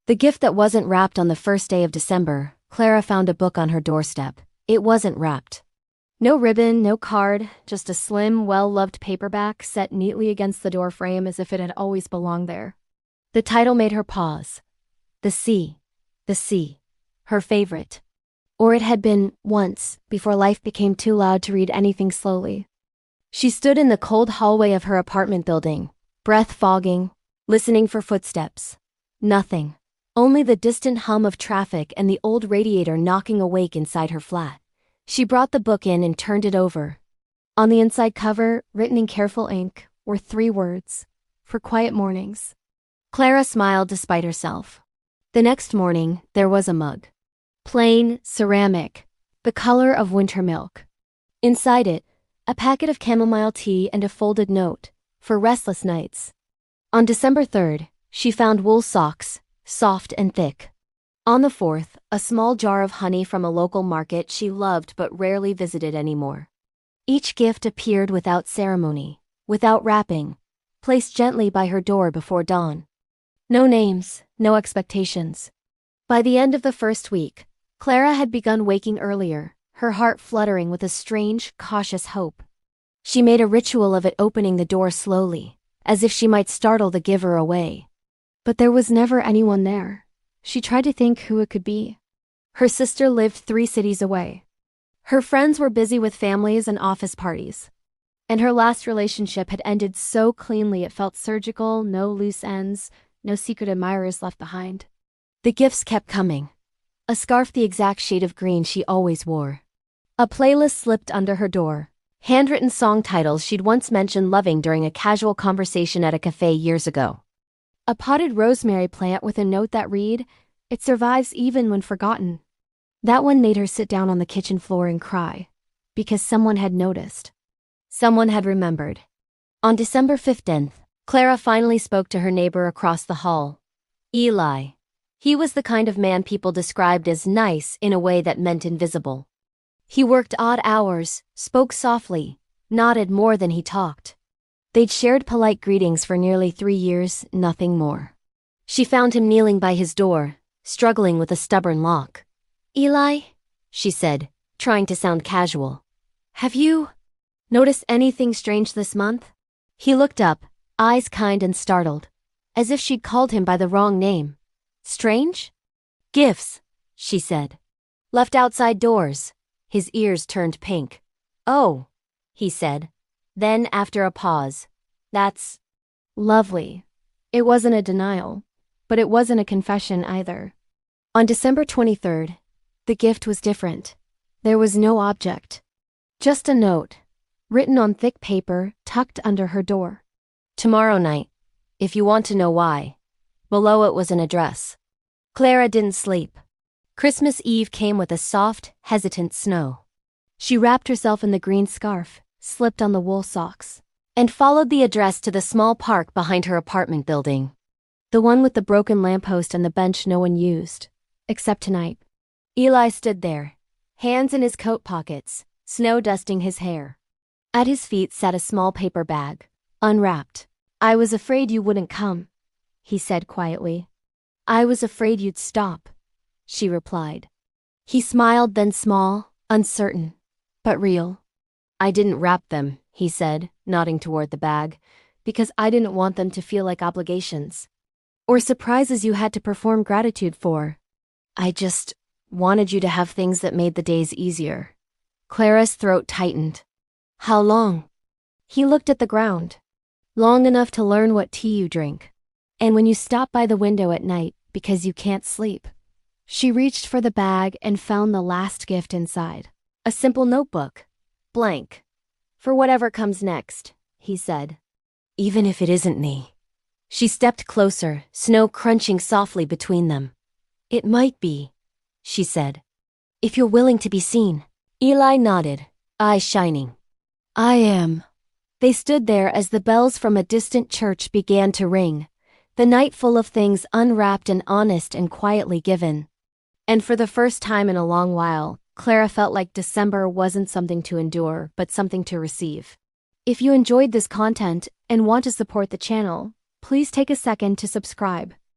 The gift that wasn't wrapped. On the first day of December, Clara found a book on her doorstep. It wasn't wrapped. No ribbon, no card, just a slim, well-loved paperback set neatly against the door frame as if it had always belonged there. The title made her pause. The Sea. The Sea. Her favorite. Or it had been, once, before life became too loud to read anything slowly. She stood in the cold hallway of her apartment building, breath fogging, listening for footsteps. Nothing. Only the distant hum of traffic and the old radiator knocking awake inside her flat. She brought the book in and turned it over. On the inside cover, written in careful ink, were 3 words: For Quiet Mornings. Clara smiled despite herself. The next morning, there was a mug. Plain, ceramic, the color of winter milk. Inside it, a packet of chamomile tea and a folded note, for restless nights. On December 3rd, she found wool socks, soft and thick. On the 4th, a small jar of honey from a local market she loved but rarely visited anymore. Each gift appeared without ceremony, without wrapping, placed gently by her door before dawn. No names, no expectations. By the end of the first week, Clara had begun waking earlier, her heart fluttering with a strange, cautious hope. She made a ritual of it, opening the door slowly, as if she might startle the giver away. But there was never anyone there. She tried to think who it could be. Her sister lived 3 cities away. Her friends were busy with families and office parties. And her last relationship had ended so cleanly it felt surgical, no loose ends, no secret admirers left behind. The gifts kept coming. A scarf the exact shade of green she always wore. A playlist slipped under her door. Handwritten song titles she'd once mentioned loving during a casual conversation at a cafe years ago. A potted rosemary plant with a note that read, "It survives even when forgotten." That one made her sit down on the kitchen floor and cry, because someone had noticed. Someone had remembered. On December 15th, Clara finally spoke to her neighbor across the hall. Eli. He was the kind of man people described as nice in a way that meant invisible. He worked odd hours, spoke softly, nodded more than he talked. They'd shared polite greetings for nearly 3 years, nothing more. She found him kneeling by his door, struggling with a stubborn lock. "Eli," she said, trying to sound casual. "Have you noticed anything strange this month?" He looked up, eyes kind and startled, as if she'd called him by the wrong name. "Strange?" "Gifts," she said. "Left outside doors." His ears turned pink. "Oh," he said. Then, after a pause, "That's lovely." It wasn't a denial, but it wasn't a confession either. On December 23rd, the gift was different. There was no object. Just a note, written on thick paper, tucked under her door. "Tomorrow night, if you want to know why." Below it was an address. Clara didn't sleep. Christmas Eve came with a soft, hesitant snow. She wrapped herself in the green scarf, slipped on the wool socks, and followed the address to the small park behind her apartment building. The one with the broken lamppost and the bench no one used, except tonight. Eli stood there, hands in his coat pockets, snow dusting his hair. At his feet sat a small paper bag, unwrapped. "I was afraid you wouldn't come," he said quietly. "I was afraid you'd stop," she replied. He smiled, then small, uncertain, but real. "I didn't wrap them," he said, nodding toward the bag, "because I didn't want them to feel like obligations. Or surprises you had to perform gratitude for. I just wanted you to have things that made the days easier." Clara's throat tightened. "How long?" He looked at the ground. "Long enough to learn what tea you drink. And when you stop by the window at night because you can't sleep." She reached for the bag and found the last gift inside. A simple notebook. Blank. "For whatever comes next," he said. "Even if it isn't me." She stepped closer, snow crunching softly between them. "It might be," she said. "If you're willing to be seen." Eli nodded, eyes shining. "I am." They stood there as the bells from a distant church began to ring, the night full of things unwrapped and honest and quietly given. And for the first time in a long while, Clara felt like December wasn't something to endure, but something to receive. If you enjoyed this content and want to support the channel, please take a second to subscribe.